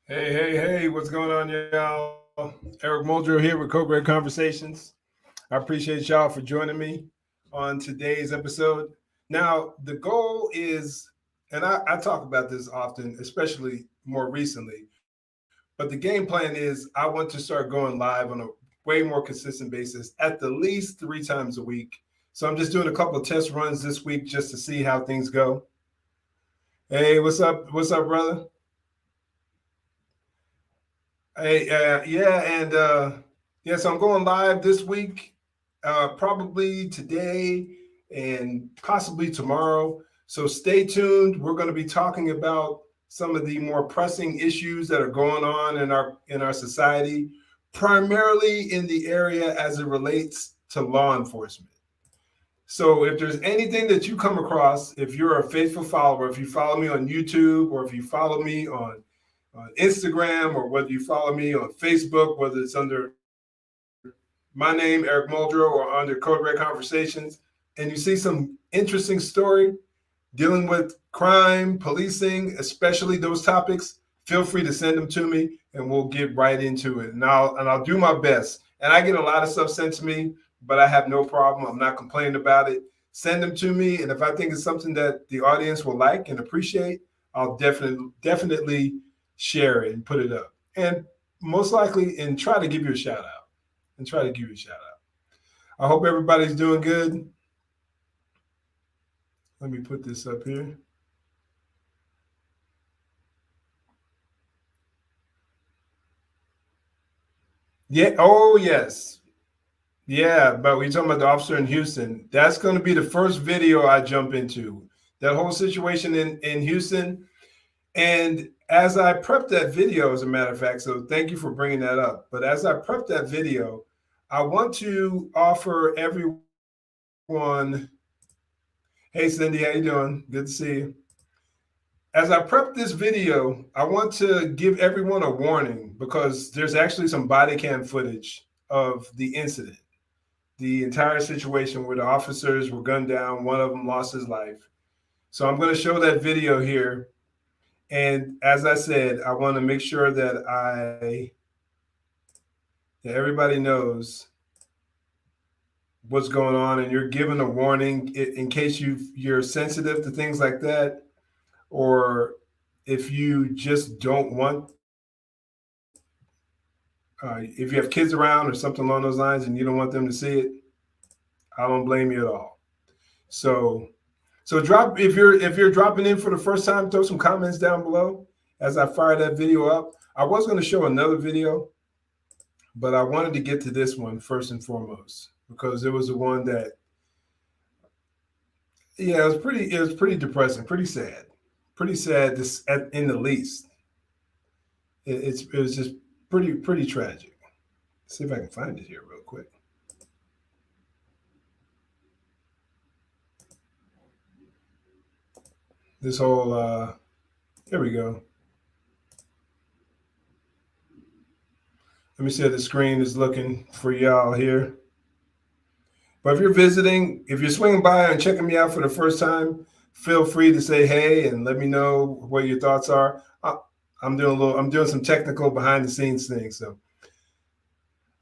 Hey, what's going on, y'all? Eric Muldrow here with Code Red Conversations. I appreciate y'all for joining me on today's episode. Now, the goal is, and I talk about this often, especially more recently, but the game plan is I want to start going live on a way more consistent basis, at the least 3 times a week. So I'm just doing a couple of test runs this week just to see how things go. Hey, what's up? What's up, brother? Hey, yeah, and yeah, so I'm going live this week, probably today and possibly tomorrow. So stay tuned. We're going to be talking about some of the more pressing issues that are going on in our society, primarily in the area as it relates to law enforcement. So if there's anything that you come across, if you're a faithful follower, if you follow me on YouTube or if you follow me on Instagram or whether you follow me on Facebook, whether it's under my name, Eric Muldrow, or under Code Red Conversations, and you see some interesting story dealing with crime, policing, especially those topics, feel free to send them to me and we'll get right into it. And I'll do my best. And I get a lot of stuff sent to me, but I have no problem. I'm not complaining about it. Send them to me, and if I think it's something that the audience will like and appreciate, I'll definitely share it and put it up. And most likely, and try to give you a shout out. And try to give you a shout out. I hope everybody's doing good. Let me put this up here. Yeah. Oh, yes. Yeah. But we're talking about the officer in Houston. That's going to be the first video I jump into. That whole situation in Houston. And as I prepped that video, as a matter of fact, so thank you for bringing that up. But as I prepped that video, I want to offer everyone. Hey, Cindy, how you doing? Good to see you. As I prep this video, I want to give everyone a warning because there's actually some body cam footage of the incident, the entire situation where the officers were gunned down. One of them lost his life. So I'm going to show that video here. And as I said, I want to make sure that everybody knows what's going on, and you're given a warning in case you're sensitive to things like that, or if you just don't want, if you have kids around or something along those lines and you don't want them to see it, I don't blame you at all. So drop, if you're dropping in for the first time, throw some comments down below as I fire that video up. I was going to show another video, but I wanted to get to this one first and foremost because it was the one that, yeah, it was pretty depressing, pretty sad. This in the least, it was just pretty tragic. Let's see if I can find it here real quick. This whole here we go. Let me see how the screen is looking for y'all here. But if you're visiting, if you're swinging by and checking me out for the first time, feel free to say hey and let me know what your thoughts are. I'm doing some technical behind the scenes things. So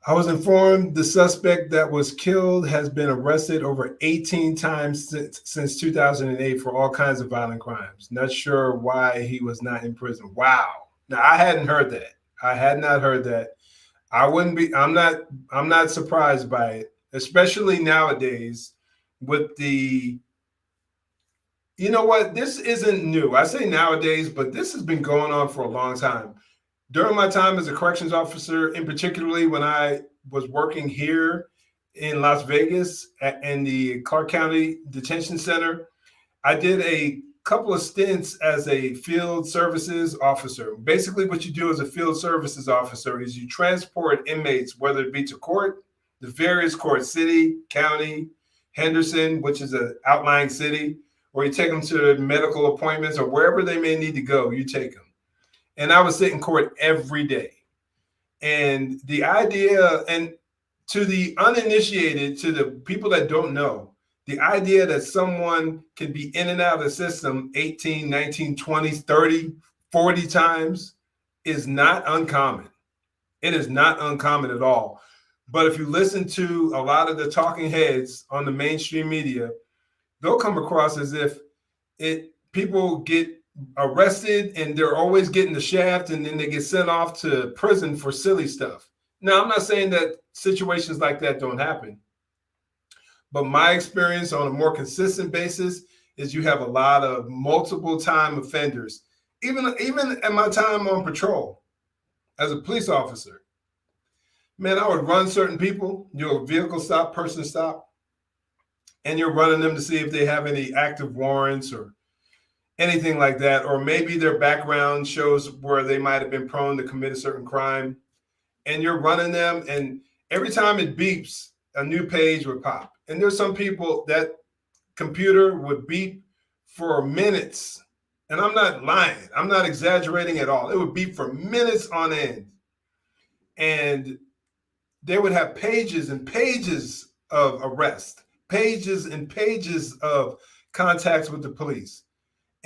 I was informed the suspect that was killed has been arrested over 18 times since 2008 for all kinds of violent crimes. Not sure why he was not in prison. Wow. Now I hadn't heard that. I had not heard that. I'm not surprised by it, especially nowadays with the, you know what, this isn't new. I say nowadays, but this has been going on for a long time. During my time as a corrections officer, and particularly when I was working here in Las Vegas in the Clark County Detention Center, I did a couple of stints as a field services officer. Basically, what you do as a field services officer is you transport inmates, whether it be to court, the various courts, city, county, Henderson, which is an outlying city, or you take them to medical appointments or wherever they may need to go, you take them. And I would sit in court every day. And the idea, and to the uninitiated, to the people that don't know, the idea that someone can be in and out of the system 18, 19, 20, 30, 40 times is not uncommon. It is not uncommon at all. But if you listen to a lot of the talking heads on the mainstream media, they'll come across as if people get arrested and they're always getting the shaft, and then they get sent off to prison for silly stuff. Now, I'm not saying that situations like that don't happen, but my experience on a more consistent basis is you have a lot of multiple time offenders. Even at my time on patrol as a police officer, man, I would run certain people, your vehicle stop, person stop, and you're running them to see if they have any active warrants or anything like that, or maybe their background shows where they might have been prone to commit a certain crime, and you're running them, and every time it beeps, a new page would pop. And there's some people that computer would beep for minutes, and I'm not lying, I'm not exaggerating at all. It would beep for minutes on end, and they would have pages and pages of arrest, pages and pages of contacts with the police.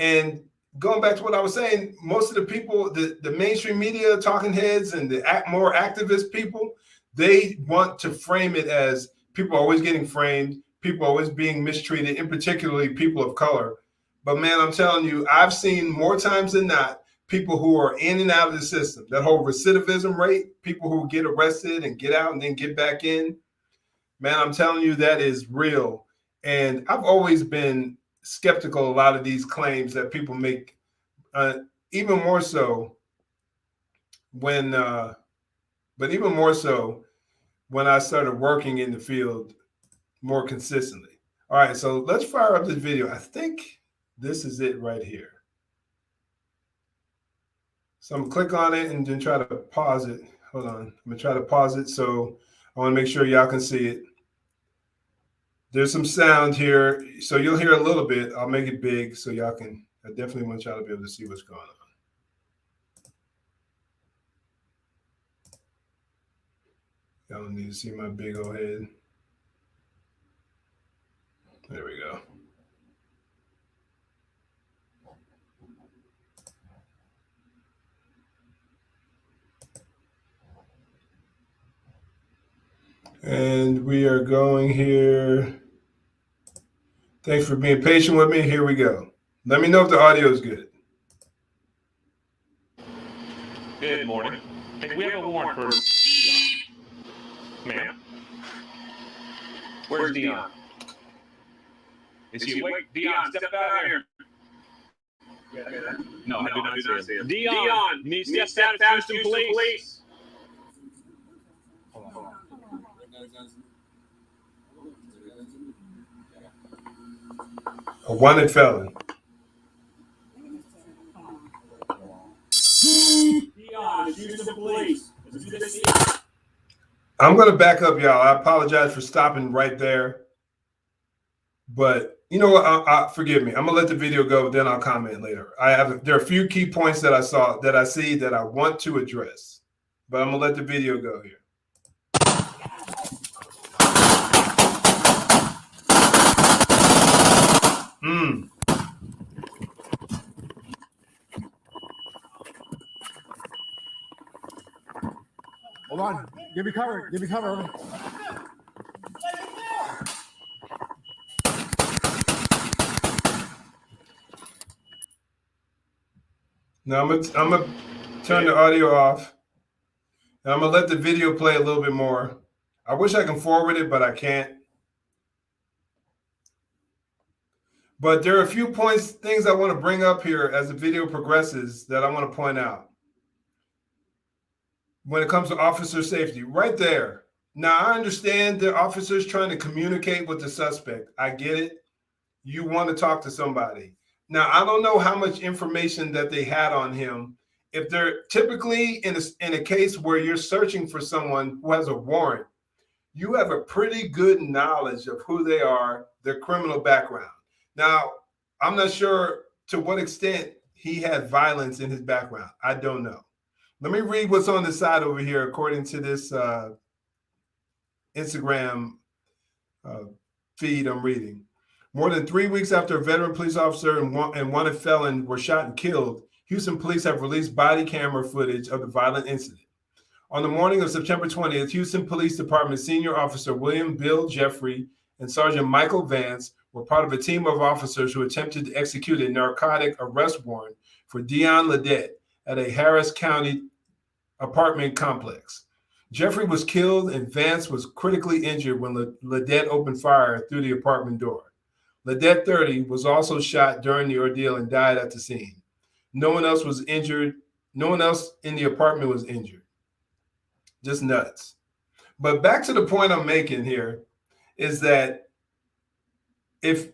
And going back to what I was saying, most of the people, the mainstream media talking heads and the more activist people, they want to frame it as people always getting framed, people always being mistreated, and particularly people of color. But man, I'm telling you, I've seen more times than not people who are in and out of the system. That whole recidivism rate, people who get arrested and get out and then get back in, man, I'm telling you, that is real. And I've always been skeptical of a lot of these claims that people make, even more so when I started working in the field more consistently. All right, so let's fire up this video. I think this is it right here. So I'm gonna click on it and then try to pause it. Hold on, I'm gonna try to pause it. So I wanna make sure y'all can see it. There's some sound here, so you'll hear a little bit. I'll make it big so y'all can, I definitely want y'all to be able to see what's going on. Y'all don't need to see my big old head. There we go. And we are going here. Thanks for being patient with me. Here we go. Let me know if the audio is good. Good morning. Hey, we have a warrant for Dion. Ma'am? Where's Dion? Is he awake? Dion, step out here. No, I do not see him. Dion, need to step out, Houston Police. Hold on. A wanted felon. Dion, Houston Police. I'm going to back up, y'all. I apologize for stopping right there. But you know what? Forgive me. I'm going to let the video go, then I'll comment later. There are a few key points that I see that I want to address. But I'm going to let the video go here. Hold on. Give me cover. Give me cover. Now I'm gonna turn the audio off. And I'm gonna let the video play a little bit more. I wish I can forward it, but I can't. But there are a few things I want to bring up here as the video progresses that I want to point out. When it comes to officer safety, right there. Now, I understand the officers trying to communicate with the suspect. I get it. You want to talk to somebody. Now, I don't know how much information that they had on him. If they're typically in a case where you're searching for someone who has a warrant, you have a pretty good knowledge of who they are, their criminal background. Now, I'm not sure to what extent he had violence in his background. I don't know. Let me read what's on the side over here, according to this Instagram feed I'm reading. More than 3 weeks after a veteran police officer and wanted felon were shot and killed, Houston police have released body camera footage of the violent incident. On the morning of September 20th, Houston Police Department Senior Officer William Bill Jeffrey and Sergeant Michael Vance were part of a team of officers who attempted to execute a narcotic arrest warrant for Dion Ledette at a Harris County apartment complex. Jeffrey was killed and Vance was critically injured when Ledette opened fire through the apartment door. Ledette, 30, was also shot during the ordeal and died at the scene. No one else was injured. No one else in the apartment was injured. Just nuts. But back to the point I'm making here is that these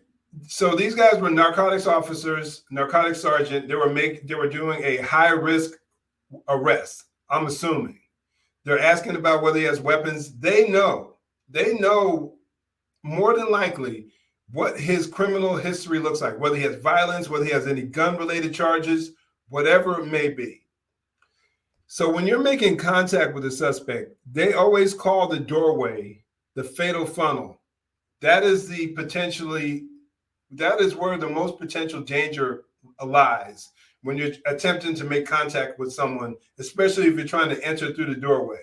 guys were narcotics officers, narcotics sergeant. They were doing a high risk arrest. I'm assuming they're asking about whether he has weapons. They know more than likely what his criminal history looks like, whether he has violence, whether he has any gun related charges, whatever it may be. So when you're making contact with a suspect, they always call the doorway the fatal funnel. That is where the most potential danger lies when you're attempting to make contact with someone, especially if you're trying to enter through the doorway.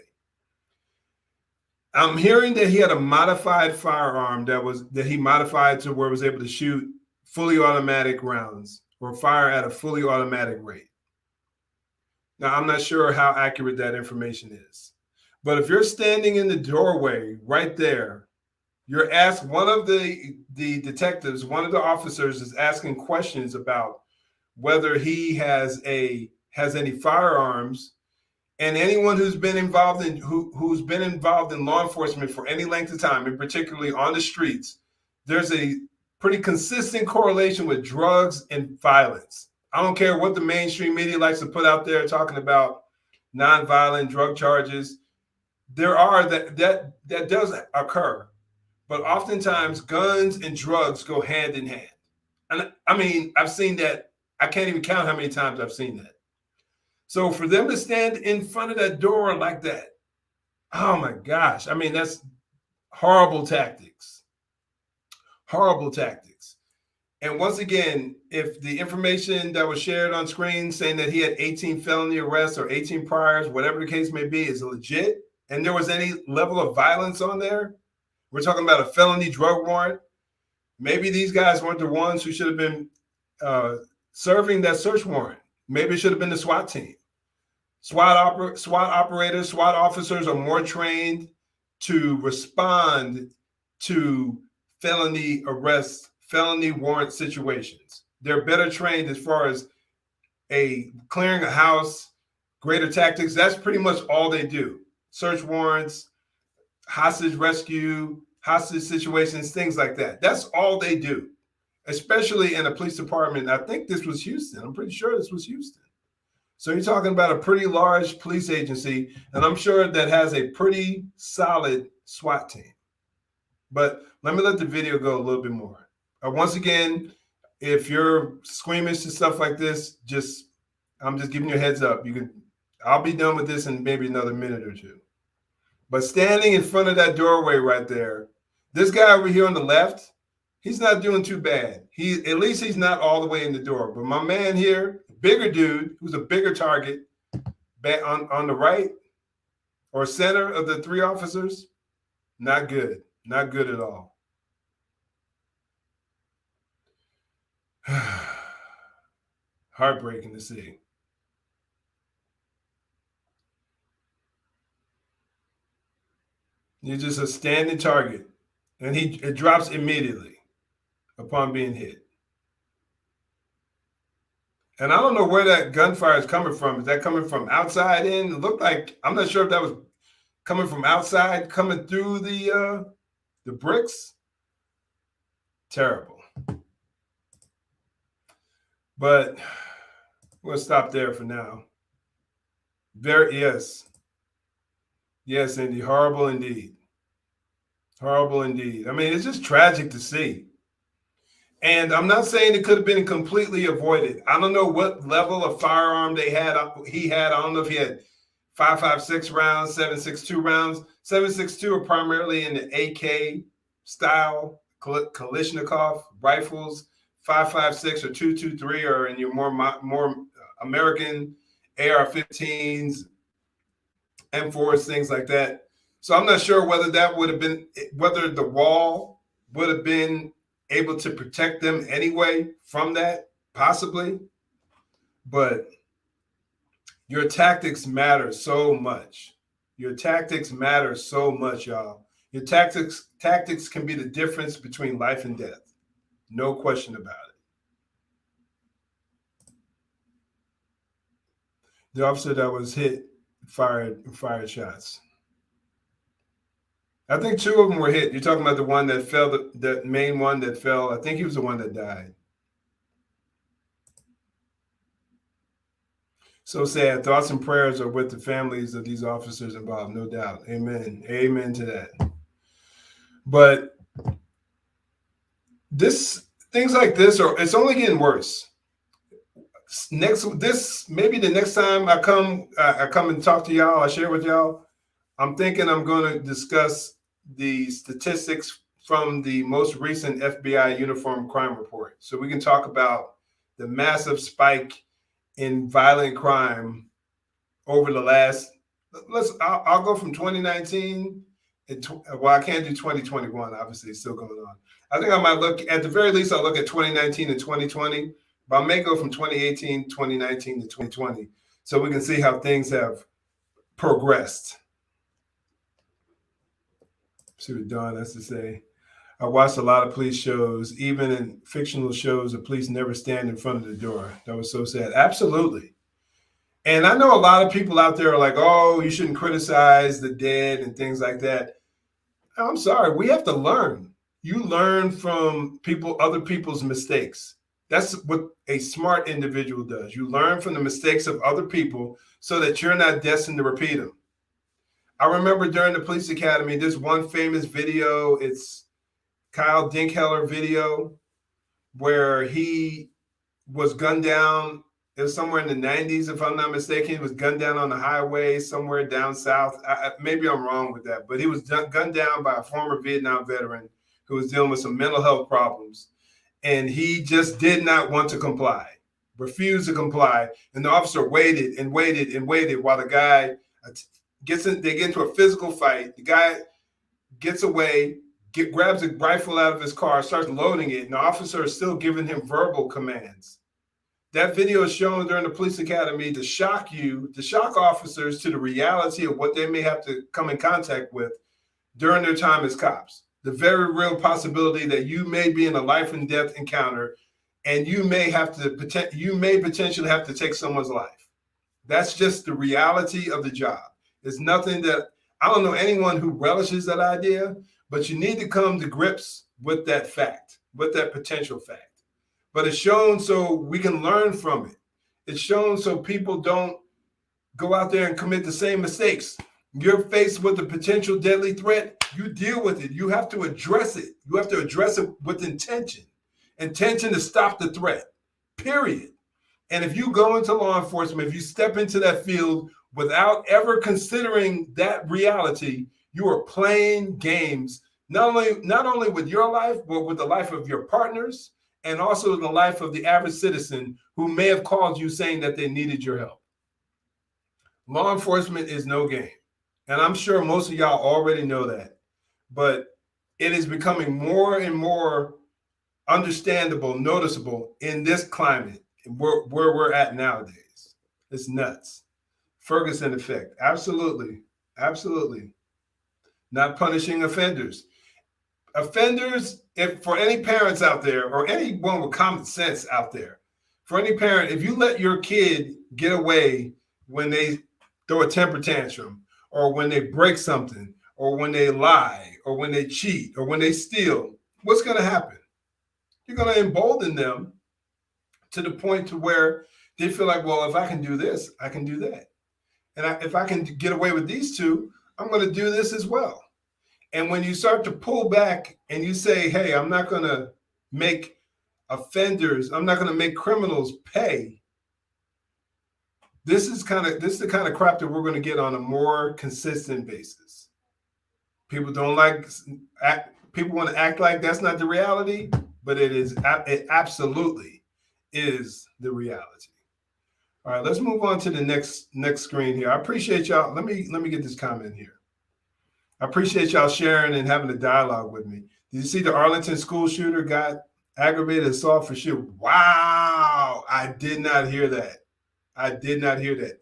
I'm hearing that he had a modified firearm that he modified to where it was able to shoot fully automatic rounds or fire at a fully automatic rate. Now, I'm not sure how accurate that information is, but if you're standing in the doorway right there, you're asked, one of the detectives, one of the officers is asking questions about whether he has any firearms, and anyone who's been involved in law enforcement for any length of time, and particularly on the streets, there's a pretty consistent correlation with drugs and violence. I don't care what the mainstream media likes to put out there talking about nonviolent drug charges. There are that does occur, but oftentimes guns and drugs go hand in hand. And I mean, I've seen that. I can't even count how many times I've seen that. So for them to stand in front of that door like that, oh my gosh. I mean, that's horrible tactics. Horrible tactics. And once again, if the information that was shared on screen saying that he had 18 felony arrests or 18 priors, whatever the case may be, is legit, and there was any level of violence on there, we're talking about a felony drug warrant, maybe these guys weren't the ones who should have been serving that search warrant. Maybe it should have been the SWAT team. SWAT operators, SWAT officers are more trained to respond to felony arrests, felony warrant situations. They're better trained as far as clearing a house, greater tactics. That's pretty much all they do. Search warrants, hostage rescue, hostage situations, things like that. That's all they do, especially in a police department. I think this was Houston. I'm pretty sure this was Houston. So you're talking about a pretty large police agency, and I'm sure that has a pretty solid SWAT team. But let me let the video go a little bit more. Once again, if you're squeamish to stuff like this, I'm just giving you a heads up. I'll be done with this in maybe another minute or two. But standing in front of that doorway right there, this guy over here on the left, he's not doing too bad. At least he's not all the way in the door. But my man here, bigger dude, who's a bigger target, on the right or center of the three officers, not good. Not good at all. Heartbreaking to see. You're just a standing target, and it drops immediately upon being hit. And I don't know where that gunfire is coming from. Is that coming from outside in? It looked like, I'm not sure if that was coming from outside, coming through the bricks. Terrible. But we'll stop there for now. Yes, Indy, horrible indeed. Horrible indeed. I mean, it's just tragic to see. And I'm not saying it could have been completely avoided. I don't know what level of firearm he had. I don't know if he had 5.56 rounds, 7.62 rounds. 7.62 are primarily in the AK style, Kalashnikov rifles. 5.56 or 2.23 are in your more American AR-15s, M4s, things like that. So I'm not sure whether the wall would have been able to protect them anyway from that, possibly. But your tactics matter so much. Your tactics matter so much, y'all. Your tactics can be the difference between life and death. No question about it. The officer that was hit fired shots. I think 2 of them were hit. You're talking about the one that fell, the main one that fell. I think he was the one that died. So sad. Thoughts and prayers are with the families of these officers involved, no doubt. Amen. Amen to that. But things like this it's only getting worse. Maybe the next time I come and talk to y'all, I share with y'all, I'm thinking I'm going to discuss the statistics from the most recent FBI uniform crime report. So we can talk about the massive spike in violent crime over the last, I'll go from 2019, well, I can't do 2021, obviously it's still going on. I think I might look, at the very least, I'll look at 2019 and 2020, but I may go from 2018, 2019 to 2020, so we can see how things have progressed. See what Dawn has to say. I watched a lot of police shows. Even in fictional shows, the police never stand in front of the door. That was so sad. Absolutely. And I know a lot of people out there are like, oh, you shouldn't criticize the dead and things like that. I'm sorry. We have to learn. You learn from other people's mistakes. That's what a smart individual does. You learn from the mistakes of other people so that you're not destined to repeat them. I remember during the police academy, there's one famous video. It's Kyle Dinkheller video where he was gunned down. It was somewhere in the 90s, if I'm not mistaken. He was gunned down on the highway somewhere down south. Maybe I'm wrong with that, but he was gunned down by a former Vietnam veteran who was dealing with some mental health problems. And he just did not want to comply, refused to comply. And the officer waited and waited and waited while the guy they get into a physical fight. The guy gets away, grabs a rifle out of his car, starts loading it, and the officer is still giving him verbal commands. That video is shown during the police academy to shock officers to the reality of what they may have to come in contact with during their time as cops. The very real possibility that you may be in a life and death encounter, and you may potentially have to take someone's life. That's just the reality of the job. It's nothing that, I don't know anyone who relishes that idea, but you need to come to grips with that fact, with that potential fact. But it's shown so we can learn from it. It's shown so people don't go out there and commit the same mistakes. You're faced with a potential deadly threat. You deal with it. You have to address it. You have to address it with intention. Intention to stop the threat, period. And if you go into law enforcement, if you step into that field without ever considering that reality, you are playing games, not only with your life, but with the life of your partners and also the life of the average citizen who may have called you saying that they needed your help. Law enforcement is no game. And I'm sure most of y'all already know that. But it is becoming more and more understandable, noticeable in this climate where we're at nowadays. It's nuts. Ferguson effect. Absolutely. Absolutely. Not punishing offenders. Offenders, for any parents out there or anyone with common sense out there, for any parent, if you let your kid get away when they throw a temper tantrum or when they break something or when they lie or when they cheat or when they steal, what's going to happen? You're going to embolden them to the point to where they feel like, well, if I can do this, I can do that. And if I can get away with these two, I'm going to do this as well. And when you start to pull back and you say, hey, I'm not going to make offenders, I'm not going to make criminals pay. This is the kind of crap that we're going to get on a more consistent basis. People want to act like that's not the reality, but it is. It absolutely is the reality. All right, let's move on to the next screen here. I appreciate y'all. Let me get this comment here. I appreciate y'all sharing and having a dialogue with me. Did you see the Arlington school shooter got aggravated assault for shooting? Wow, I did not hear that. I did not hear that.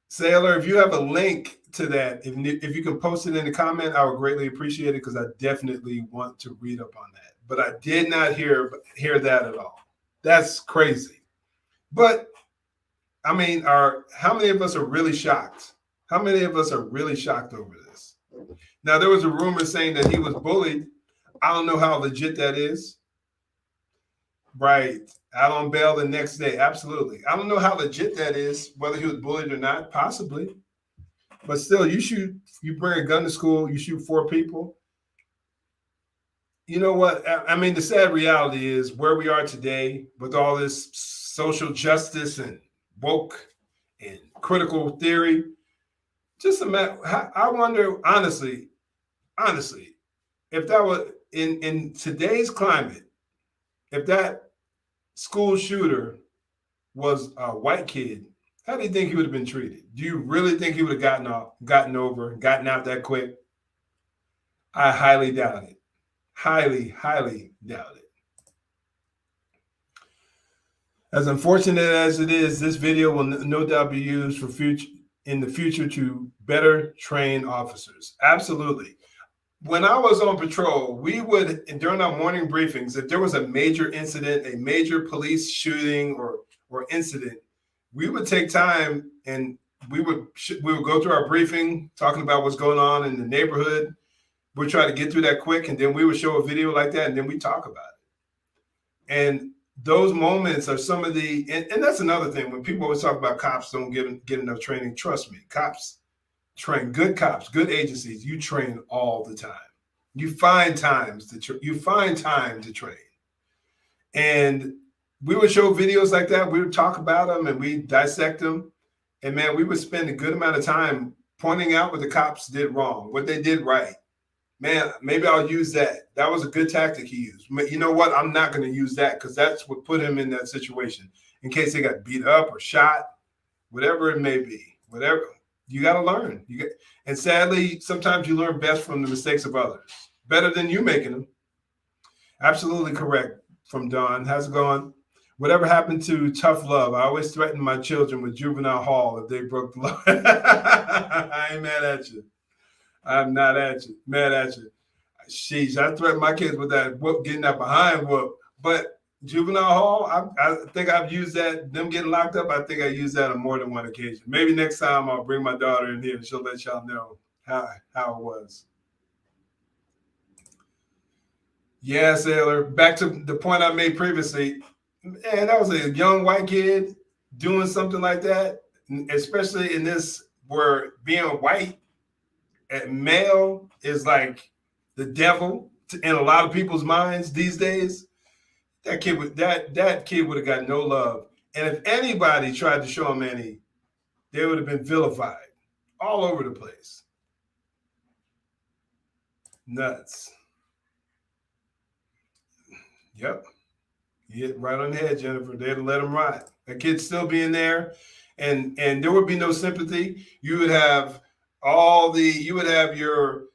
Sailor, if you have a link to that, if you can post it in the comment, I would greatly appreciate it because I definitely want to read up on that. But I did not hear that at all. That's crazy. But I mean, how many of us are really shocked? How many of us are really shocked over this? Now, there was a rumor saying that he was bullied. I don't know how legit that is. Right. Out on bail the next day. Absolutely. I don't know how legit that is, whether he was bullied or not, possibly. But still, you bring a gun to school, you shoot 4 people. You know what? I mean, the sad reality is where we are today with all this social justice and woke and critical theory. Just I wonder, honestly, if that was in today's climate, if that school shooter was a white kid, how do you think he would have been treated? Do you really think he would have gotten out that quick? I highly doubt it. Highly, highly doubt it. As unfortunate as it is, this video will no doubt be used in the future to better train officers. Absolutely. When I was on patrol, we would, during our morning briefings, if there was a major incident, a major police shooting or incident, we would take time and we would go through our briefing, talking about what's going on in the neighborhood. We'd try to get through that quick, and then we would show a video like that, and then we talk about it. And those moments are some of and that's another thing. When people always talk about cops don't get enough training, trust me, cops train, good cops, good agencies, you train all the time. You find time to train. And we would show videos like that. We would talk about them and we dissect them. And man, we would spend a good amount of time pointing out what the cops did wrong, what they did right. Man, maybe I'll use that. That was a good tactic he used. You know what? I'm not going to use that because that's what put him in that situation in case they got beat up or shot, whatever it may be. Whatever. You got to learn. And sadly, sometimes you learn best from the mistakes of others, better than you making them. Absolutely correct from Don. How's it going? Whatever happened to tough love? I always threaten my children with juvenile hall if they broke the law. I ain't mad at you. I'm not mad at you. Sheesh, I threaten my kids with that whoop, getting that behind whoop. But juvenile hall, I think I've used that. Them getting locked up, I think I used that on more than one occasion. Maybe next time I'll bring my daughter in here and she'll let y'all know how it was. Yeah, Sailor. Back to the point I made previously. Man, that was a young white kid doing something like that, especially in this where being white and male is like the devil in a lot of people's minds these days. That kid would have got no love. And if anybody tried to show him any, they would have been vilified all over the place. Nuts. Yep. You hit right on the head, Jennifer. They'd let him ride. That kid's still being there. And there would be no sympathy. You would have your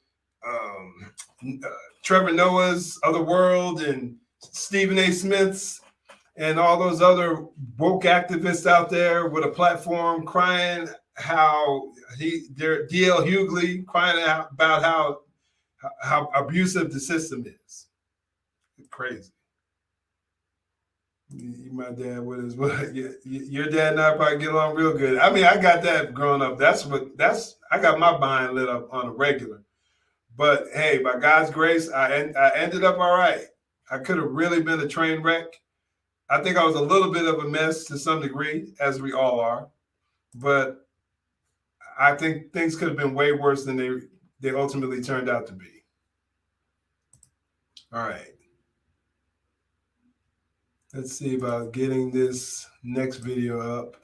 Trevor Noah's Other World and Stephen A. Smith's and all those other woke activists out there with a platform crying how they're D.L. Hughley crying out about how abusive the system is. It's crazy. My dad with his your dad and I probably get along real good. I mean, I got that growing up. I got my behind lit up on a regular. But hey, by God's grace, I ended up all right. I could have really been a train wreck. I think I was a little bit of a mess to some degree, as we all are. But I think things could have been way worse than they ultimately turned out to be. All right. Let's see about getting this next video up.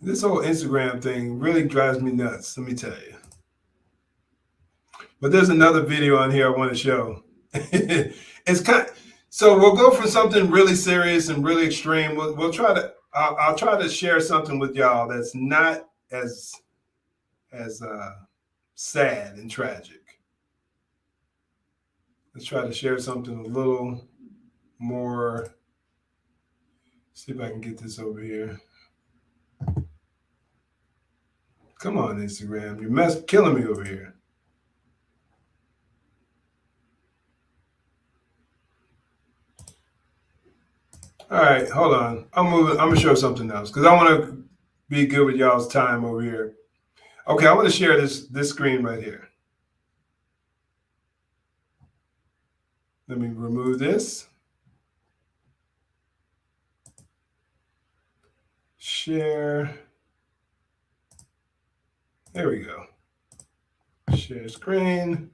This whole Instagram thing really drives me nuts, let me tell you. But there's another video on here I want to show. It's so we'll go from something really serious and really extreme. We'll try to. I'll try to share something with y'all that's not as sad and tragic. Let's try to share something a little more. See if I can get this over here. Come on, Instagram. You're killing me over here. All right, hold on. I'm moving. I'm gonna show something else because I want to be good with y'all's time over here. Okay, I want to share this screen right here. Let me remove this. Share. There we go. Share screen.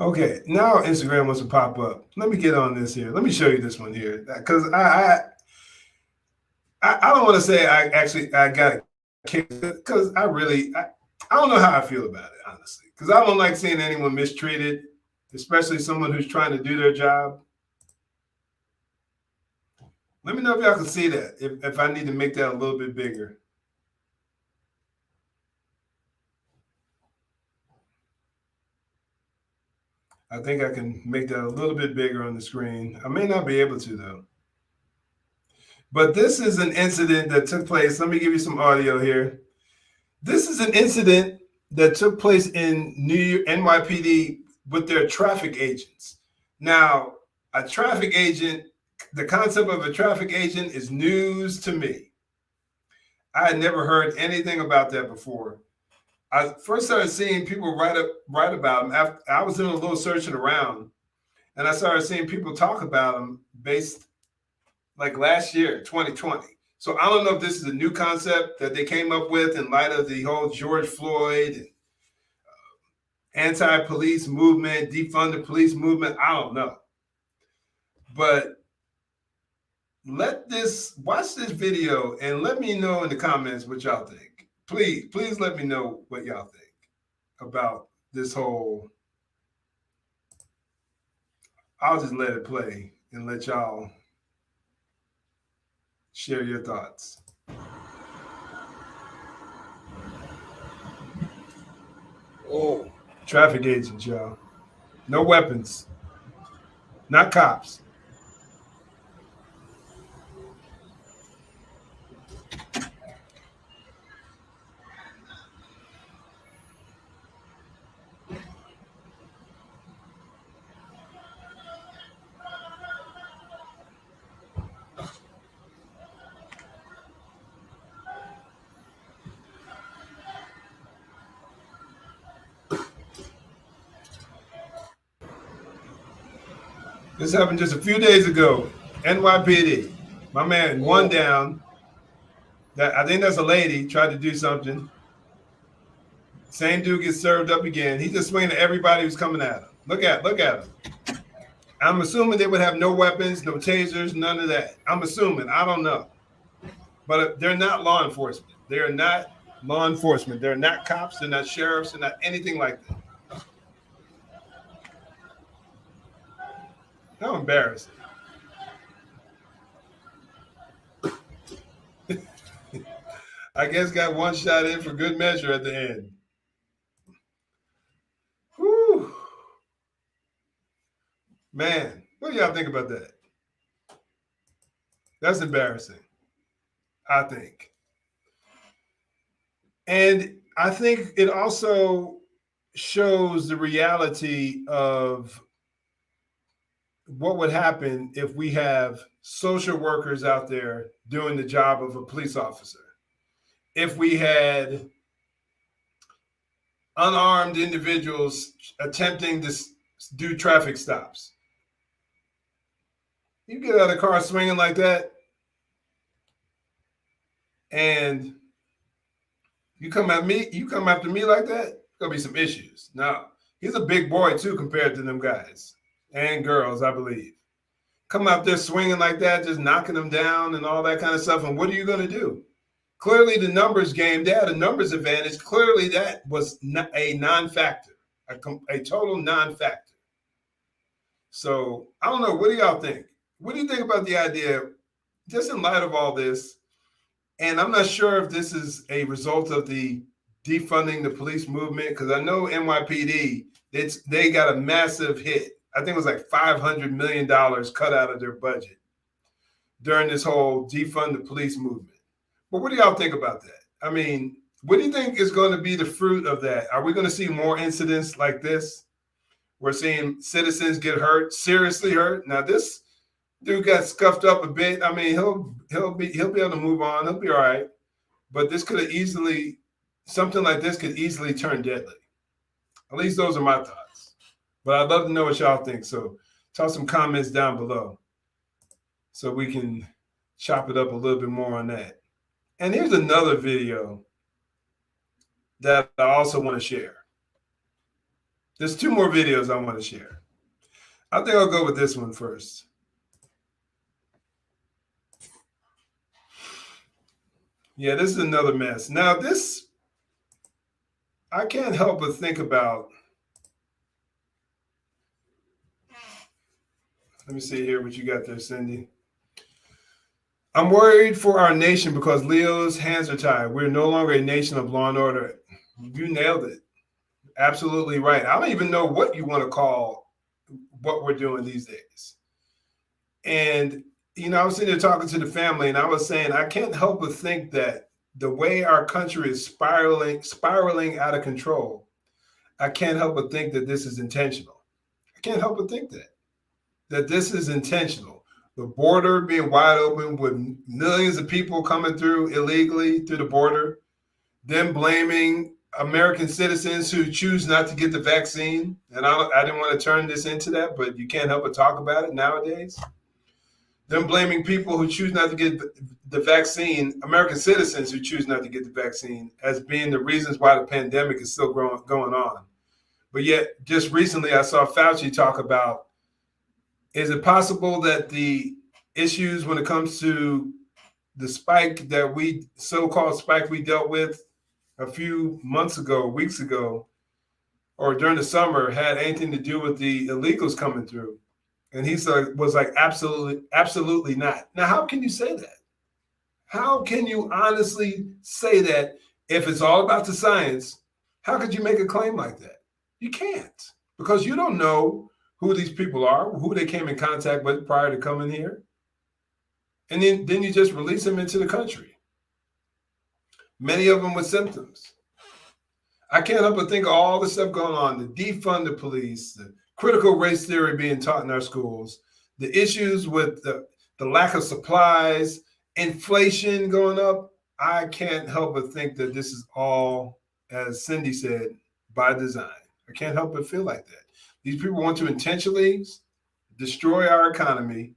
Okay, now Instagram wants to pop up. Let me get on this here. Let me show you this one here because I don't want to say I got kicked because I don't know how I feel about it, honestly, because I don't like seeing anyone mistreated, especially someone who's trying to do their job. Let me know if y'all can see that, if I need to make that a little bit bigger. I think I can make that a little bit bigger on the screen. I may not be able to, though. But this is an incident that took place. Let me give you some audio here. This is an incident that took place in NYPD with their traffic agents. Now, a traffic agent, the concept of a traffic agent is news to me. I had never heard anything about that before. I first started seeing people write about them after I was doing a little searching around, and I started seeing people talk about them based like last year, 2020. So I don't know if this is a new concept that they came up with in light of the whole George Floyd and anti-police movement, defund the police movement. I don't know. But watch this video and let me know in the comments what y'all think. Please let me know what y'all think about this whole. I'll just let it play and let y'all share your thoughts. Oh, traffic agents, y'all. No weapons. Not cops. This happened just a few days ago. NYPD. My man, one down. I think that's a lady, tried to do something. Same dude gets served up again. He's just swinging at everybody who's coming at him. Look at him. I'm assuming they would have no weapons, no tasers, none of that. I'm assuming. I don't know. But they're not law enforcement. They are not law enforcement. They're not cops. They're not sheriffs. They're not anything like that. How embarrassing. I guess got one shot in for good measure at the end. Whew. Man, what do y'all think about that? That's embarrassing, I think. And I think it also shows the reality of what would happen if we have social workers out there doing the job of a police officer. If we had unarmed individuals attempting to do traffic stops. You get out of the car swinging like that, and you come after me like that, there's gonna be some issues. Now, he's a big boy too compared to them guys and girls, I believe. Come out there swinging like that, just knocking them down and all that kind of stuff. And what are you gonna do? Clearly, the numbers game, they had a numbers advantage. Clearly, that was a non-factor, a total non-factor. So I don't know. What do y'all think? What do you think about the idea, just in light of all this? And I'm not sure if this is a result of the defunding the police movement, because I know NYPD, they got a massive hit. I think it was like $500 million cut out of their budget during this whole defund the police movement. But what do y'all think about that? I mean, what do you think is going to be the fruit of that? Are we going to see more incidents like this? We're seeing citizens get hurt, seriously hurt. Now, this dude got scuffed up a bit. I mean, he'll be able to move on. He'll be all right. But this could have easily, something like this could easily turn deadly. At least those are my thoughts. But I'd love to know what y'all think. So toss some comments down below so we can chop it up a little bit more on that. And here's another video that I also want to share. There's two more videos I want to share. I think I'll go with this one first. Yeah, this is another mess. Now, this, I can't help but think about. Let me see here what you got there, Cindy. I'm worried for our nation because Leo's hands are tied. We're no longer a nation of law and order. You nailed it. Absolutely right. I don't even know what you want to call what we're doing these days. And, you know, I was sitting there talking to the family and I was saying, I can't help but think that the way our country is spiraling out of control, I can't help but think that this is intentional. I can't help but think that this is intentional. The border being wide open with millions of people coming through illegally through the border, them blaming American citizens who choose not to get the vaccine. And I didn't want to turn this into that, but you can't help but talk about it nowadays. Them blaming people who choose not to get the vaccine, American citizens who choose not to get the vaccine, as being the reasons why the pandemic is still going on. But yet, just recently, I saw Fauci talk about, is it possible that the issues when it comes to the spike that so-called spike we dealt with a few months ago, weeks ago, or during the summer had anything to do with the illegals coming through? And he was like, absolutely not. Now, how can you say that? How can you honestly say that if it's all about the science? How could you make a claim like that? You can't, because you don't know who these people are, who they came in contact with prior to coming here. And then you just release them into the country. Many of them with symptoms. I can't help but think of all the stuff going on, the defund the police, the critical race theory being taught in our schools, the issues with the lack of supplies, inflation going up. I can't help but think that this is all, as Cindy said, by design. I can't help but feel like that. These people want to intentionally destroy our economy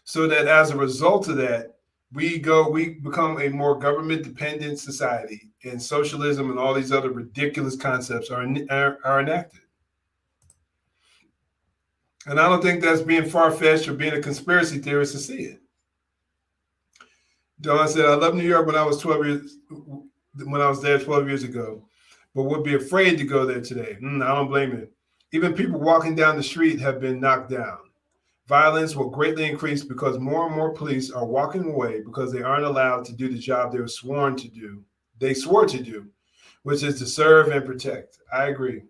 so that as a result of that, we become a more government-dependent society, and socialism and all these other ridiculous concepts are enacted. And I don't think that's being far-fetched or being a conspiracy theorist to see it. Dawn said, I love New York when I was there 12 years ago, but would be afraid to go there today. I don't blame you. Even people walking down the street have been knocked down. Violence will greatly increase because more and more police are walking away because they aren't allowed to do the job they were sworn to do. They swore to do, which is to serve and protect. I agree.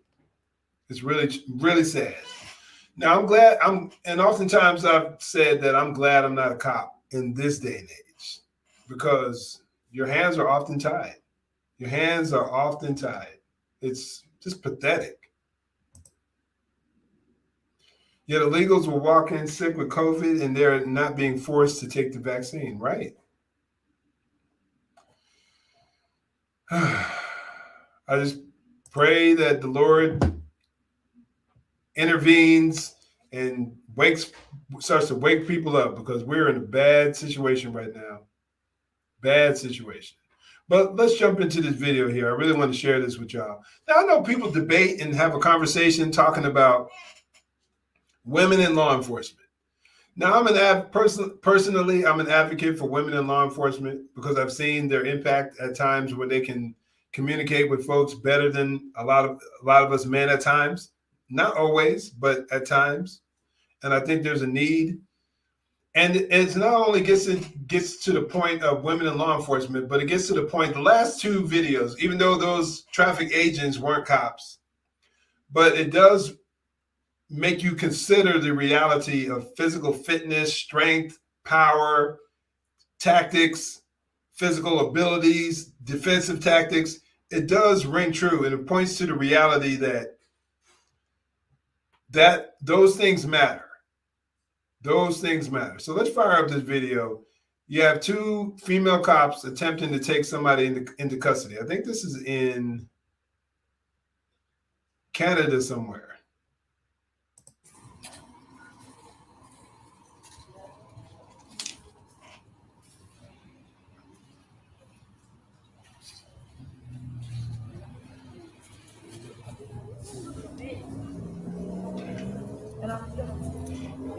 It's really, really sad. Now, and oftentimes I've said that I'm glad I'm not a cop in this day and age, because your hands are often tied. Your hands are often tied. It's just pathetic. Yet illegals will walk in sick with COVID and they're not being forced to take the vaccine, right? I just pray that the Lord intervenes and starts to wake people up, because we're in a bad situation right now. Bad situation. But let's jump into this video here. I really want to share this with y'all. Now, I know people debate and have a conversation talking about women in law enforcement. Now, personally, I'm an advocate for women in law enforcement because I've seen their impact at times where they can communicate with folks better than a lot of us men at times. Not always, but at times. And I think there's a need. And it's not only gets to the point of women in law enforcement, but it gets to the point. The last two videos, even though those traffic agents weren't cops, but it does make you consider the reality of physical fitness, strength, power, tactics, physical abilities, defensive tactics. It does ring true, and it points to the reality that those things matter. Those things matter. So let's fire up this video. You have two female cops attempting to take somebody into custody. I think this is in Canada somewhere.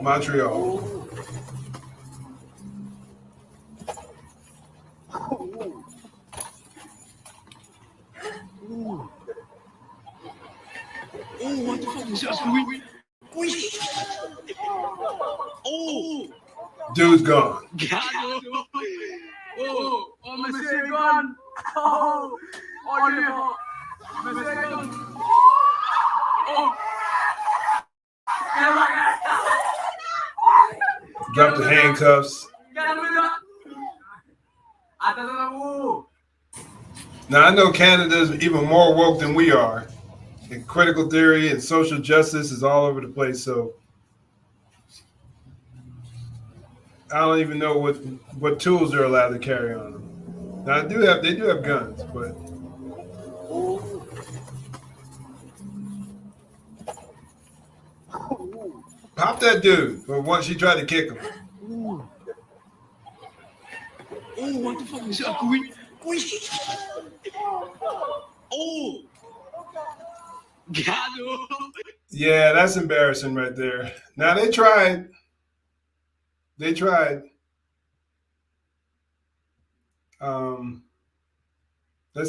Montreal. Oh, what the fuck is that? Squeak? Oh! Dude's gone. Oh, monsieur gone. Oh, monsieur gone. Oh. Drop the handcuffs. Now, I know Canada's even more woke than we are. And critical theory and social justice is all over the place. So I don't even know what tools they're allowed to carry on them. Now, they do have guns, but pop that dude. But once she tried to kick him. Oh, what the fuck is that? Squeak? Oh! Yeah, that's embarrassing right there. Now they tried. Let's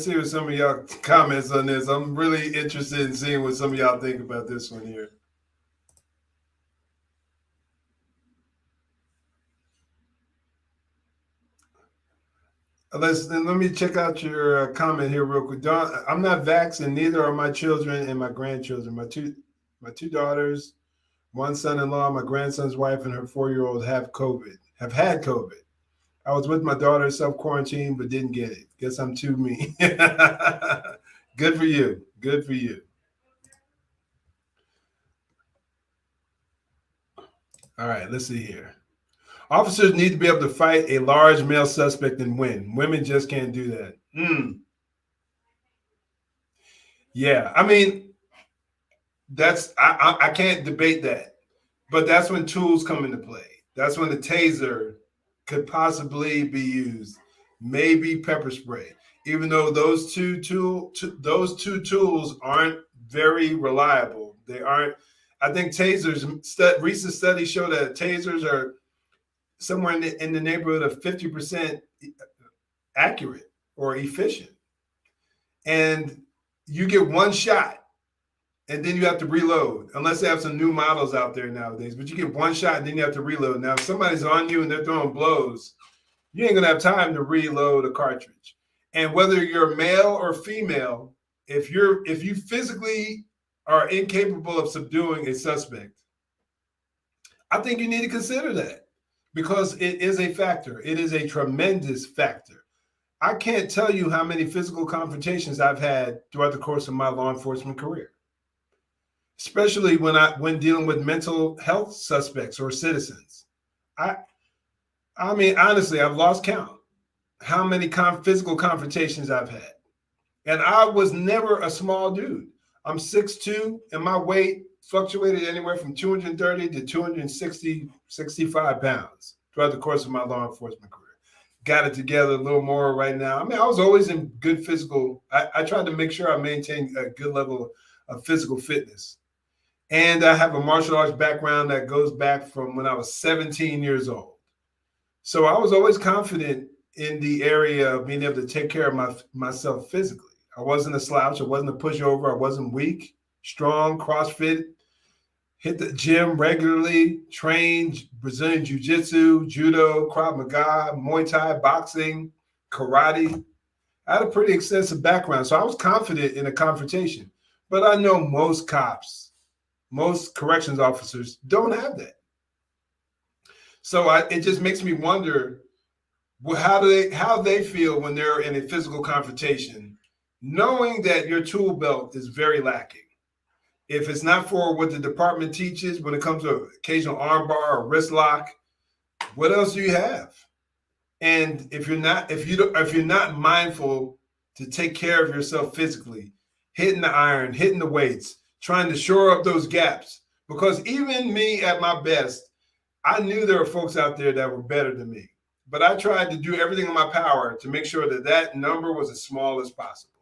see what some of y'all comments on this. I'm really interested in seeing what some of y'all think about this one here. Let me check out your comment here real quick. I'm not vaxxed, and neither are my children and my grandchildren. My two daughters, one son-in-law, my grandson's wife, and her 4-year-old have had COVID. I was with my daughter, self-quarantined, but didn't get it. Guess I'm too mean. Good for you. Good for you. All right, let's see here. Officers need to be able to fight a large male suspect and win. Women just can't do that. Yeah, I mean, I can't debate that. But that's when tools come into play. That's when the taser could possibly be used. Maybe pepper spray. Even though those two tools aren't very reliable. They aren't. I think tasers, recent studies show that tasers are somewhere in the neighborhood of 50% accurate or efficient. And you get one shot and then you have to reload, unless they have some new models out there nowadays. But you get one shot and then you have to reload. Now, if somebody's on you and they're throwing blows, you ain't going to have time to reload a cartridge. And whether you're male or female, if you physically are incapable of subduing a suspect, I think you need to consider that. Because it is a factor. It is a tremendous factor. I can't tell you how many physical confrontations I've had throughout the course of my law enforcement career, especially when dealing with mental health suspects or citizens. I mean, honestly, I've lost count how many physical confrontations I've had. And I was never a small dude. I'm 6'2", and my weight fluctuated anywhere from 230 to 260, 65 pounds throughout the course of my law enforcement career. Got it together a little more right now. I mean, I was always in good physical. I tried to make sure I maintained a good level of physical fitness. And I have a martial arts background that goes back from when I was 17 years old. So I was always confident in the area of being able to take care of myself physically. I wasn't a slouch. I wasn't a pushover. I wasn't weak, strong, CrossFit, hit the gym regularly, trained Brazilian Jiu-Jitsu, Judo, Krav Maga, Muay Thai, boxing, karate. I had a pretty extensive background, so I was confident in a confrontation. But I know most cops, most corrections officers don't have that. So it just makes me wonder, how they feel when they're in a physical confrontation, knowing that your tool belt is very lacking. If it's not for what the department teaches when it comes to occasional armbar or wrist lock, what else do you have? And if you're not mindful to take care of yourself physically, hitting the iron, hitting the weights, trying to shore up those gaps, because even me at my best, I knew there were folks out there that were better than me, but I tried to do everything in my power to make sure that that number was as small as possible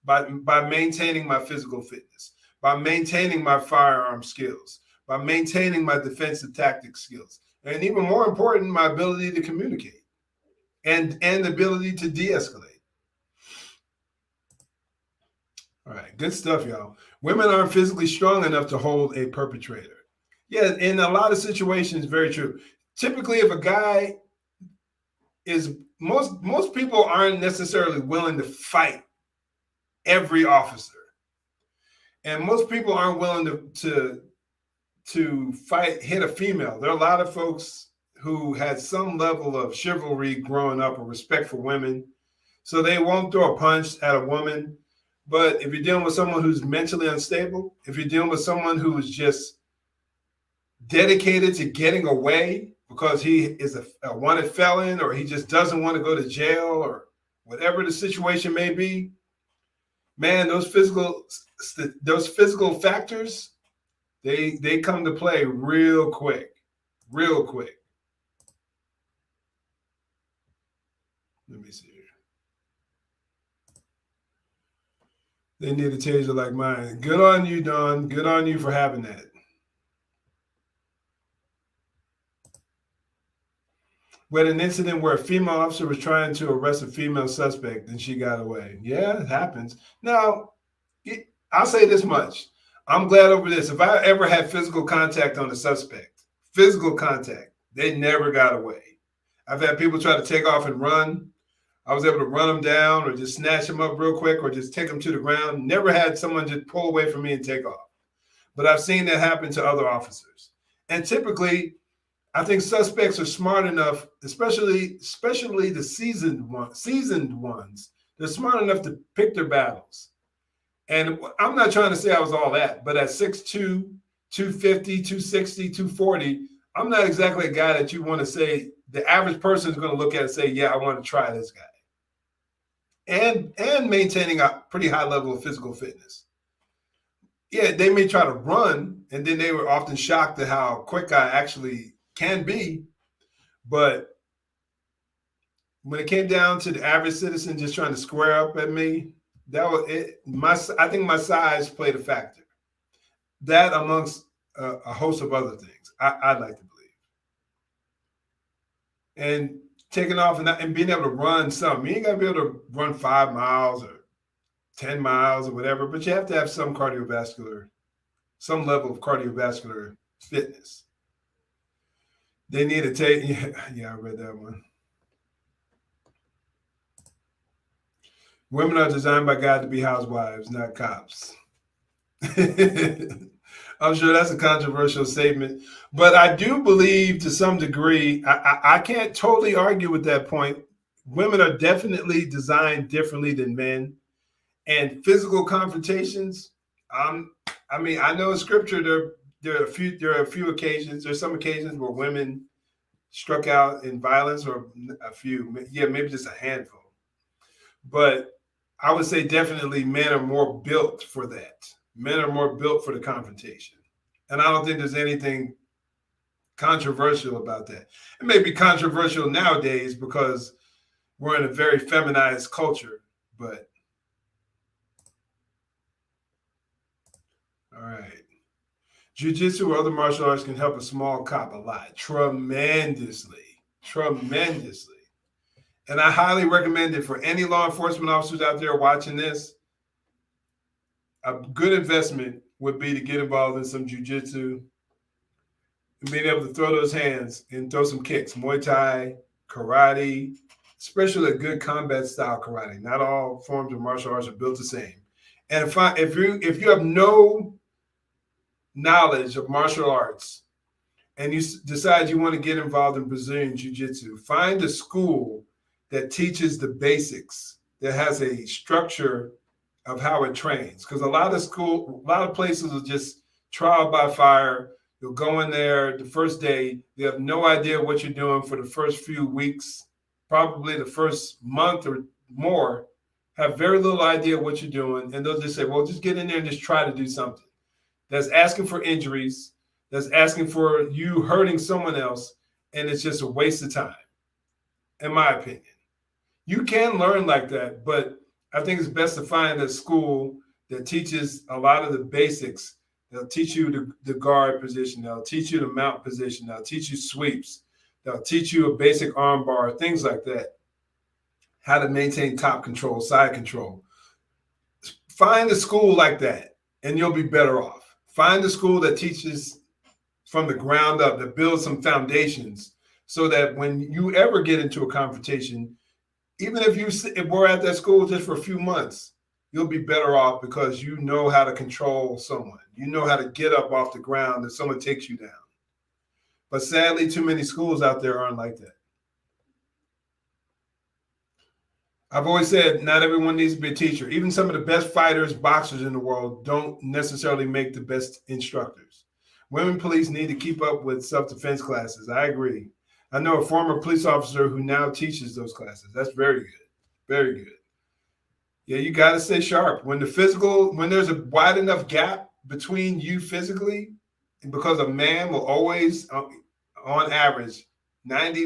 by maintaining my physical fitness, by maintaining my firearm skills, by maintaining my defensive tactics skills, and even more important, my ability to communicate and the ability to de-escalate. All right, good stuff, y'all. Women aren't physically strong enough to hold a perpetrator. Yeah, in a lot of situations, very true. Typically, if a guy is, most people aren't necessarily willing to fight every officer. And most people aren't willing to hit a female. There are a lot of folks who had some level of chivalry growing up or respect for women. So they won't throw a punch at a woman. But if you're dealing with someone who's mentally unstable, if you're dealing with someone who is just dedicated to getting away because he is a wanted felon, or he just doesn't want to go to jail, or whatever the situation may be, man, those physical factors, they come to play real quick. Let me see here. They need a taser like mine. Good on you, Don. Good on you for having that. We had an incident where a female officer was trying to arrest a female suspect and she got away. Yeah, it happens. Now, I'll say this much. I'm glad over this. If I ever had physical contact on a suspect, they never got away. I've had people try to take off and run. I was able to run them down or just snatch them up real quick or just take them to the ground. Never had someone just pull away from me and take off. But I've seen that happen to other officers. And typically, I think suspects are smart enough, especially the seasoned ones. They're smart enough to pick their battles. And I'm not trying to say I was all that, but at 6'2", 250, 260, 240, I'm not exactly a guy that you want to say the average person is going to look at and say, yeah, I want to try this guy. And maintaining a pretty high level of physical fitness. Yeah, they may try to run, and then they were often shocked at how quick I actually can be. But when it came down to the average citizen just trying to square up at me, that was it. I think my size played a factor. That amongst a host of other things, I'd like to believe. And taking off and being able to run something. You ain't got to be able to run 5 miles or 10 miles or whatever, but you have to have some level of cardiovascular fitness. They need to take, yeah, I read that one. Women are designed by God to be housewives, not cops. I'm sure that's a controversial statement, but I do believe to some degree, I can't totally argue with that point. Women are definitely designed differently than men, and physical confrontations. I know in scripture there are a few occasions. There's some occasions where women struck out in violence, or a few, maybe just a handful. But I would say definitely men are more built for that. Men are more built for the confrontation. And I don't think there's anything controversial about that. It may be controversial nowadays because we're in a very feminized culture, but all right. Jiu-jitsu or other martial arts can help a small cop a lot, tremendously. And I highly recommend it for any law enforcement officers out there watching this. A good investment would be to get involved in some jiu-jitsu and being able to throw those hands and throw some kicks. Muay Thai, karate, especially a good combat style karate. Not all forms of martial arts are built the same. And if you have no knowledge of martial arts and you decide you want to get involved in Brazilian Jiu-Jitsu, find a school that teaches the basics, that has a structure of how it trains. Because a lot of places are just trial by fire. You'll go in there the first day, you have no idea what you're doing for the first few weeks, probably the first month or more, have very little idea what you're doing. And they'll just say, well, just get in there and just try to do something. That's asking for injuries, that's asking for you hurting someone else, and it's just a waste of time, in my opinion. You can learn like that, but I think it's best to find a school that teaches a lot of the basics. They'll teach you the guard position. They'll teach you the mount position. They'll teach you sweeps. They'll teach you a basic arm bar, things like that. How to maintain top control, side control. Find a school like that, and you'll be better off. Find a school that teaches from the ground up, that builds some foundations so that when you ever get into a confrontation, even if we're at that school just for a few months, you'll be better off because you know how to control someone. You know how to get up off the ground if someone takes you down. But sadly, too many schools out there aren't like that. I've always said not everyone needs to be a teacher. Even some of the best fighters, boxers in the world don't necessarily make the best instructors. Women police need to keep up with self-defense classes. I agree. I know a former police officer who now teaches those classes. That's very good. Very good. Yeah, you got to stay sharp. When there's a wide enough gap between you physically, because a man will always, on average,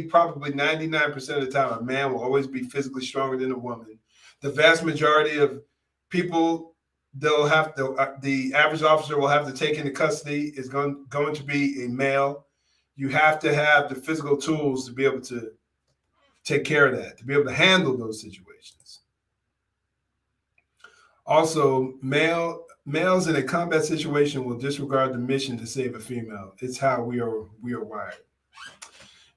probably 99% of the time, a man will always be physically stronger than a woman. The vast majority of people, the average officer will have to take into custody is going to be a male. You have to have the physical tools to be able to take care of that, to be able to handle those situations. Also, males in a combat situation will disregard the mission to save a female. It's how we are wired.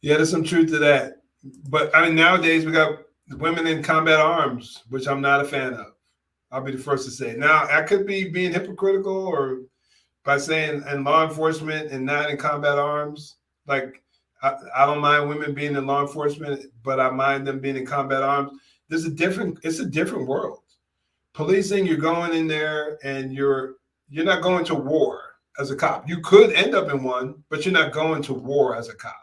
Yeah, there's some truth to that. But I mean, nowadays we got women in combat arms, which I'm not a fan of. I'll be the first to say. Now, I could be being hypocritical or by saying in law enforcement and not in combat arms. Like, I don't mind women being in law enforcement, but I mind them being in combat arms. It's a different world. Policing, you're going in there and you're not going to war as a cop. You could end up in one, but you're not going to war as a cop.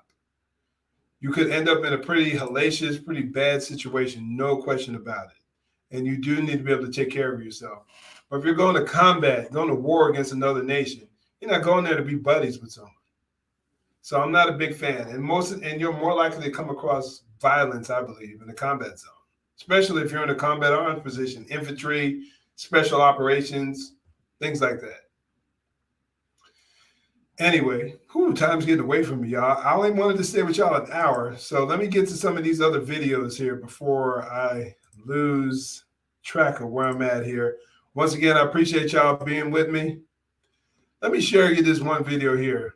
You could end up in a pretty hellacious, pretty bad situation, no question about it. And you do need to be able to take care of yourself. But if you're going to combat, going to war against another nation, you're not going there to be buddies with someone. So I'm not a big fan. And you're more likely to come across violence, I believe, in the combat zone, especially if you're in a combat arms position, infantry, special operations, things like that. Anyway, time's getting away from me, y'all. I only wanted to stay with y'all an hour. So let me get to some of these other videos here before I lose track of where I'm at here. Once again, I appreciate y'all being with me. Let me share you this one video here.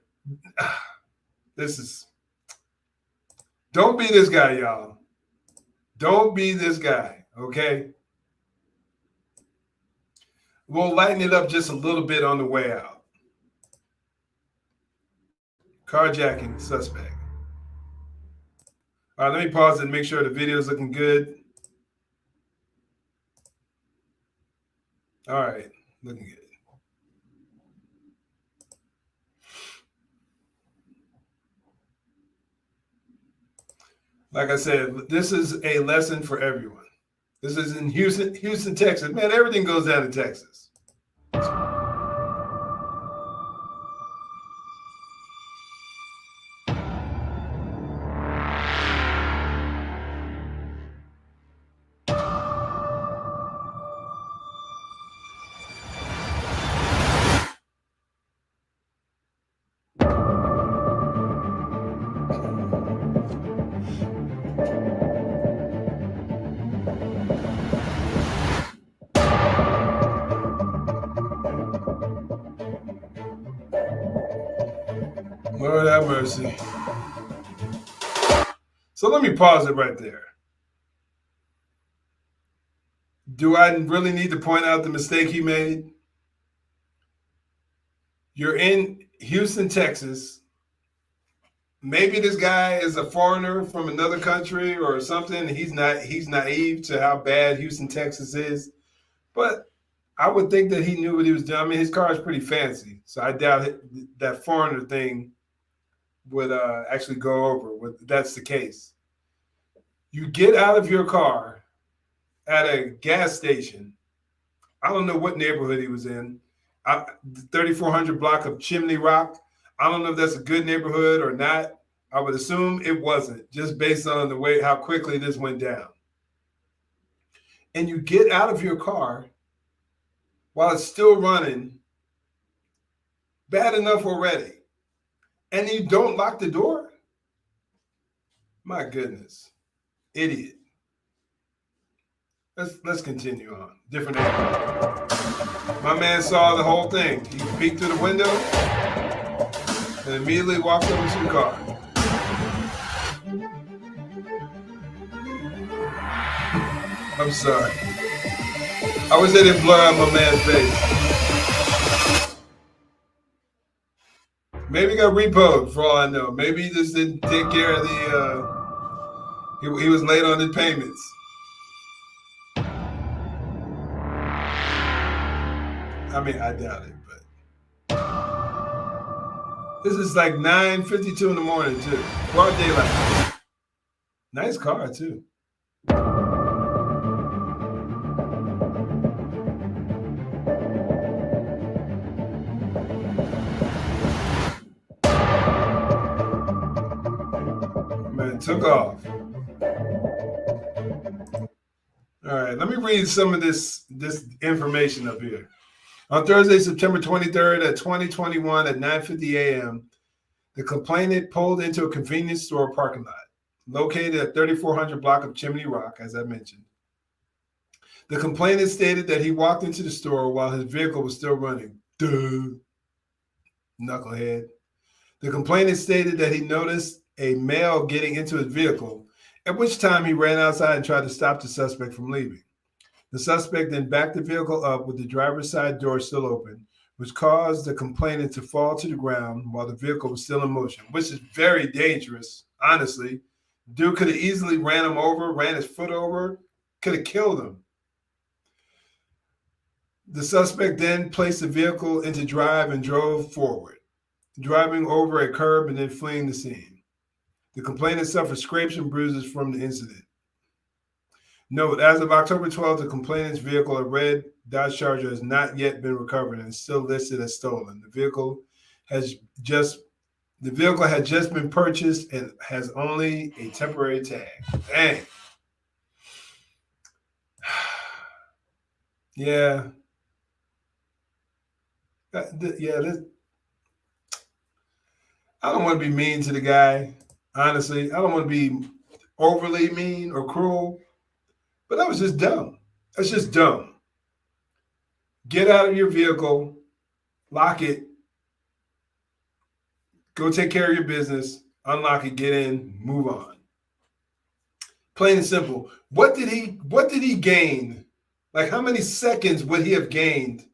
Don't be this guy, y'all. Don't be this guy, okay? We'll lighten it up just a little bit on the way out. Carjacking suspect. All right, let me pause and make sure the video is looking good. All right, looking good. Like I said, this is a lesson for everyone. This is in Houston, Texas. Man, everything goes down in Texas. Lord have mercy. So let me pause it right there. Do I really need to point out the mistake he made? You're in Houston, Texas. Maybe this guy is a foreigner from another country or something. He's naive to how bad Houston, Texas is. But I would think that he knew what he was doing. I mean, his car is pretty fancy, so I doubt that foreigner thing would actually go over. That's the case. You get out of your car at a gas station. I don't know what neighborhood he was in. The 3400 block of Chimney Rock. I don't know if that's a good neighborhood or not. I would assume it wasn't, just based on the way how quickly this went down. And you get out of your car while it's still running, bad enough already, and you don't lock the door? My goodness. Idiot. Let's continue on. Different angle. My man saw the whole thing. He peeked through the window and immediately walked over to the car. I'm sorry. I wish they didn't blur out my man's face. Maybe he got repoed for all I know. Maybe he just didn't take care of the he was late on his payments. I mean, I doubt it, but this is like 9:52 in the morning too. Broad daylight. Nice car too. Man, took off. All right, let me read some of this information up here. On Thursday, September 23rd at 2021 at 9:50 a.m., the complainant pulled into a convenience store parking lot located at 3400 block of Chimney Rock, as I mentioned. The complainant stated that he walked into the store while his vehicle was still running. Duh. Knucklehead. The complainant stated that he noticed a male getting into his vehicle, at which time he ran outside and tried to stop the suspect from leaving. The suspect then backed the vehicle up with the driver's side door still open, which caused the complainant to fall to the ground while the vehicle was still in motion, which is very dangerous, honestly. Dude could have easily ran him over, ran his foot over, could have killed him. The suspect then placed the vehicle into drive and drove forward, driving over a curb and then fleeing the scene. The complainant suffered scrapes and bruises from the incident. Note, as of October 12th, the complainant's vehicle, a red Dodge Charger, has not yet been recovered and is still listed as stolen. The vehicle had just been purchased and has only a temporary tag. Dang. Yeah. Yeah. I don't want to be mean to the guy. Honestly, I don't want to be overly mean or cruel. But that was just dumb. That's just dumb. Get out of your vehicle, lock it, go take care of your business, unlock it, get in, move on. Plain and simple. What did he gain? Like, how many seconds would he have gained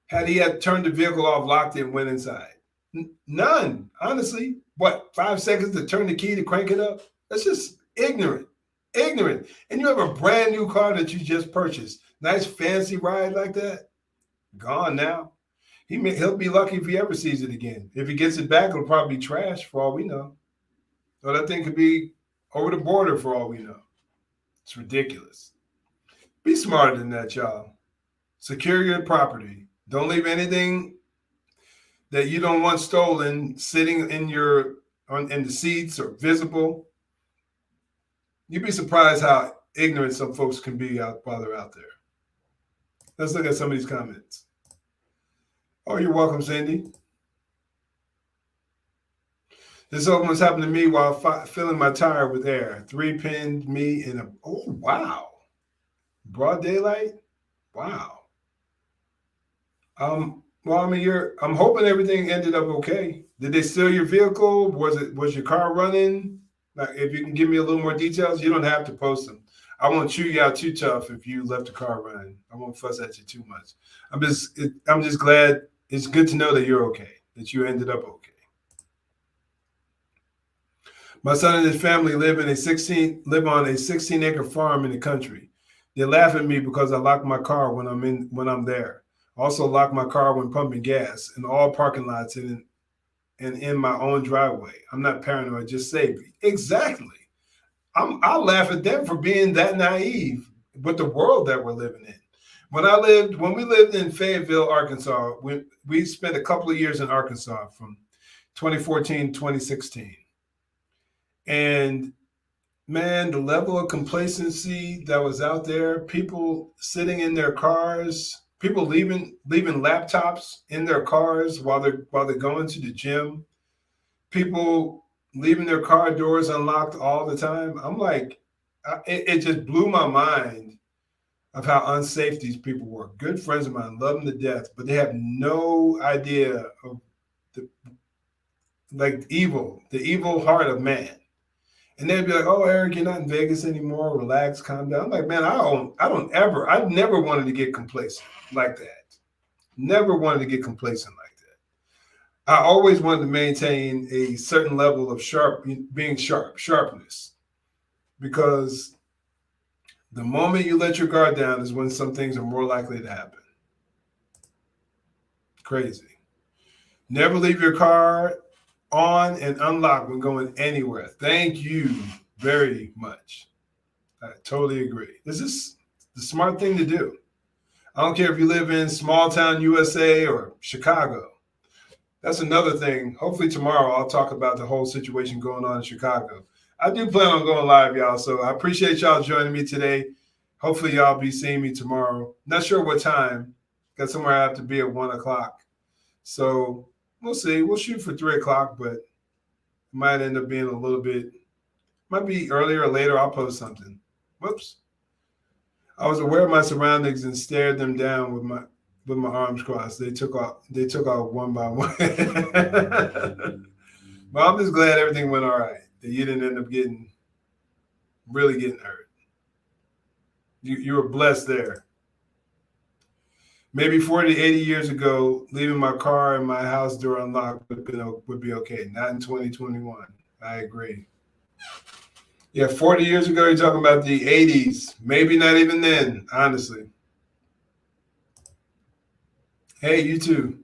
had he had turned the vehicle off, locked it, and went inside? None, honestly. What, 5 seconds to turn the key to crank it up? That's just ignorant. Ignorant. And you have a brand new car that you just purchased. Nice fancy ride like that. Gone now. He'll be lucky if he ever sees it again. If he gets it back, it'll probably be trash for all we know. So that thing could be over the border for all we know. It's ridiculous. Be smarter than that, y'all. Secure your property. Don't leave anything that you don't want stolen sitting in the seats or visible. You'd be surprised how ignorant some folks can be while they're out there. Let's look at some of these comments. Oh, you're welcome, Cindy. This almost happened to me while filling my tire with air. 3-pinned me in a, oh, wow. Broad daylight? Wow. Well, I mean, I'm hoping everything ended up okay. Did they steal your vehicle? Was your car running? Like, if you can give me a little more details, you don't have to post them. I won't chew you out too tough if you left the car running. I won't fuss at you too much. I'm just glad. It's good to know that you're okay, that you ended up okay. My son and his family live on a 16-acre farm in the country. They laugh at me because I lock my car when I'm there. I also lock my car when pumping gas in all parking lots and in my own driveway. I'm not paranoid, just safety. Exactly. I'll laugh at them for being that naive with the world that we're living in. When we lived in Fayetteville, Arkansas, we spent a couple of years in Arkansas from 2014 to 2016. And man, the level of complacency that was out there, people sitting in their cars, people leaving laptops in their cars while they're going to the gym, people leaving their car doors unlocked all the time. I'm like, it just blew my mind of how unsafe these people were. Good friends of mine, love them to death, but they have no idea of the evil heart of man. And they'd be like, "Oh, Eric, you're not in Vegas anymore. Relax, calm down." I'm like, man, I never wanted to get complacent like that. Never wanted to get complacent like that. I always wanted to maintain a certain level of sharpness, because the moment you let your guard down is when some things are more likely to happen. Crazy. Never leave your car on and unlocked when going anywhere. Thank you very much. I totally agree. This is the smart thing to do. I don't care if you live in small town USA or Chicago. That's another thing. Hopefully tomorrow I'll talk about the whole situation going on in Chicago. I do plan on going live, y'all. So I appreciate y'all joining me today. Hopefully y'all be seeing me tomorrow. Not sure what time. Got somewhere I have to be at 1:00. So we'll see. We'll shoot for 3:00, but it might end up being a little bit, might be earlier or later. I'll post something. Whoops. I was aware of my surroundings and stared them down with my arms crossed. They took off one by one. But I'm just glad everything went all right, that you didn't end up really getting hurt. You were blessed there. Maybe 40 to 80 years ago, leaving my car and my house door unlocked would be okay. Not in 2021. I agree. Yeah, 40 years ago, you're talking about the 80s. Maybe not even then, honestly. Hey, you too.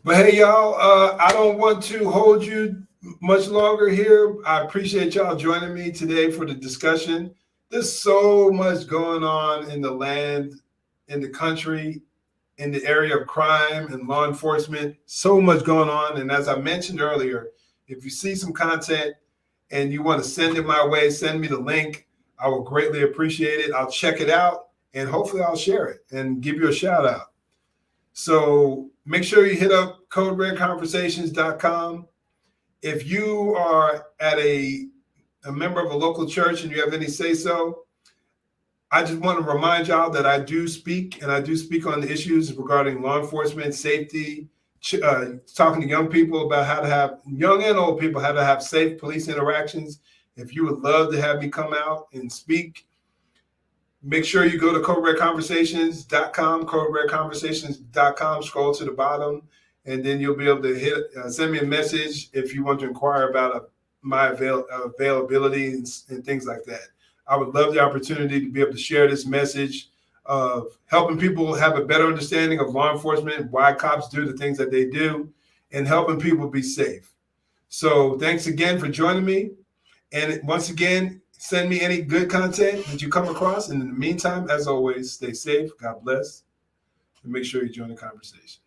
But hey, y'all, I don't want to hold you much longer here. I appreciate y'all joining me today for the discussion. There's so much going on in the land, in the country, in the area of crime and law enforcement. So much going on. And as I mentioned earlier, if you see some content and you want to send it my way, send me the link. I will greatly appreciate it. I'll check it out and hopefully I'll share it and give you a shout out. So make sure you hit up coderedconversations.com. If you are at a member of a local church and you have any say so, I just want to remind y'all that I do speak, and I do speak on the issues regarding law enforcement, safety, talking to young people about how to have, young and old people, how to have safe police interactions. If you would love to have me come out and speak, make sure you go to coderedconversations.com, coderedconversations.com, scroll to the bottom, and then you'll be able to send me a message if you want to inquire about my availability and things like that. I would love the opportunity to be able to share this message of helping people have a better understanding of law enforcement, why cops do the things that they do, and helping people be safe. So thanks again for joining me. And once again, send me any good content that you come across. And in the meantime, as always, stay safe, God bless, and make sure you join the conversation.